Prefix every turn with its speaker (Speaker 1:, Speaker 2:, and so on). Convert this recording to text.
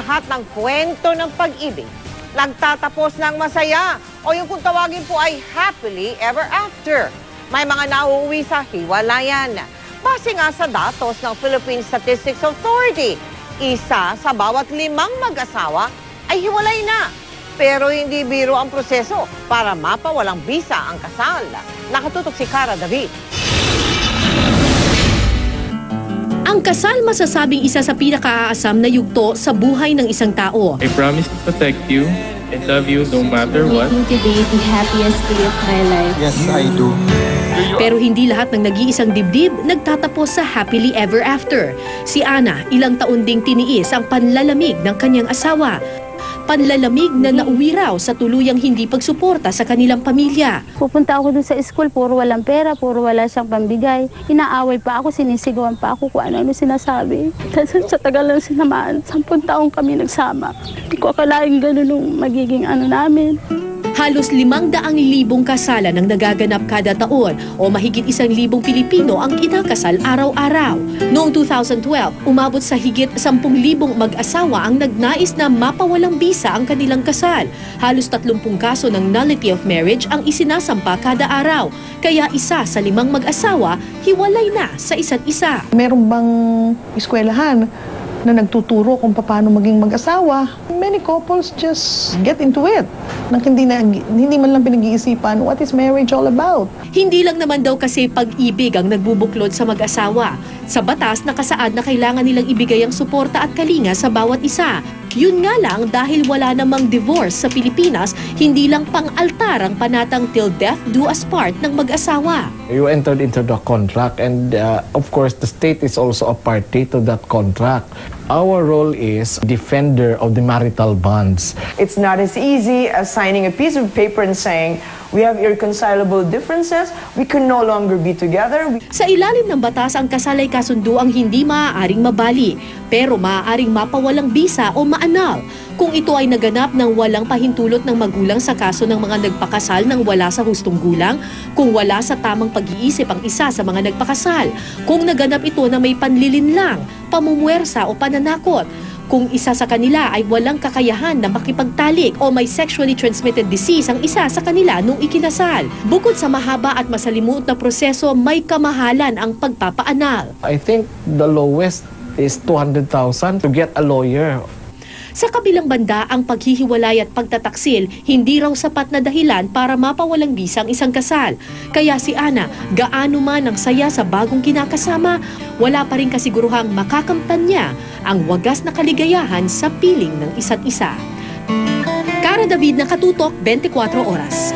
Speaker 1: lahat ng kwento ng pag-ibig nagtatapos ng masaya o yung kung tawagin po ay happily ever after. May mga nauuwi sa hiwalayan. Base nga sa datos ng Philippine Statistics Authority, isa sa bawat 5 mag-asawa ay hiwalay na. Pero hindi biro ang proseso para mapawalang bisa ang kasal. Nakatutok si Cara David.
Speaker 2: Ang kasal masasabing isa sa pinakaaasam na yugto sa buhay ng isang tao.
Speaker 3: I promise to protect you and love you no matter what.
Speaker 4: Making today the happiest day of my life.
Speaker 5: Yes, I do.
Speaker 2: Pero hindi lahat ng nag-iisang dibdib nagtatapos sa happily ever after. Si Ana, ilang taon ding tiniis ang panlalamig ng kanyang asawa. Panlalamig na nauwi raw sa tuluyang hindi pagsuporta sa kanilang pamilya.
Speaker 4: Pupunta ako dun sa school, puro walang pera, puro wala siyang pambigay. Inaaway pa ako, sinisigawan pa ako kung ano sinasabi. Kasi sa tagal ng sinamaan, 10 taong kami nagsama. Hindi ko akalaing ganun nung magiging namin.
Speaker 2: Halos 500,000 kasalan ang nagaganap kada taon o mahigit 100,000 Pilipino ang kinakasal araw-araw. Noong 2012, umabot sa higit 10,000 mag-asawa ang nagnais na mapawalang bisa ang kanilang kasal. Halos 30 kaso ng nullity of marriage ang isinasampa kada araw. Kaya isa sa 5 mag-asawa, hiwalay na sa isa't isa.
Speaker 6: Meron bang eskwelahan na nagtuturo kung paano maging mag-asawa? Many couples just get into it. Nang hindi man lang pinag-iisipan what is marriage all about.
Speaker 2: Hindi lang naman daw kasi pag-ibig ang nagbubuklod sa mag-asawa. Sa batas, nakasaad na kailangan nilang ibigay ang suporta at kalinga sa bawat isa. Yun nga lang dahil wala namang divorce sa Pilipinas, hindi lang pang-altar ang panatang till death do us part ng mag-asawa.
Speaker 5: You entered into the contract and of course the state is also a party to that contract. Our role is defender of the marital bonds.
Speaker 7: It's not as easy as signing a piece of paper and saying, we have irreconcilable differences, we can no longer be together.
Speaker 2: Sa ilalim ng batas, ang kasal ay kasunduang hindi maaaring mabali, pero maaaring mapawalang bisa o maanal. Kung ito ay naganap ng walang pahintulot ng magulang sa kaso ng mga nagpakasal nang wala sa hustong gulang, kung wala sa tamang pag-iisip ang isa sa mga nagpakasal, kung naganap ito na may panlilinlang, pamumuwersa o pananakot, kung isa sa kanila ay walang kakayahan na makipagtalik o may sexually transmitted disease ang isa sa kanila nung ikinasal. Bukod sa mahaba at masalimuot na proseso, may kamahalan ang pagpapaanal.
Speaker 5: I think the lowest is 200,000 to get a lawyer.
Speaker 2: Sa kabilang banda, ang paghihiwalay at pagtataksil hindi raw sapat na dahilan para mapawalang bisa ang isang kasal. Kaya si Ana, gaano man ang saya sa bagong kinakasama, wala pa rin kasiguruhang makakamtan niya ang wagas na kaligayahan sa piling ng isa't isa. Cara David, Nakatutok, 24 Oras.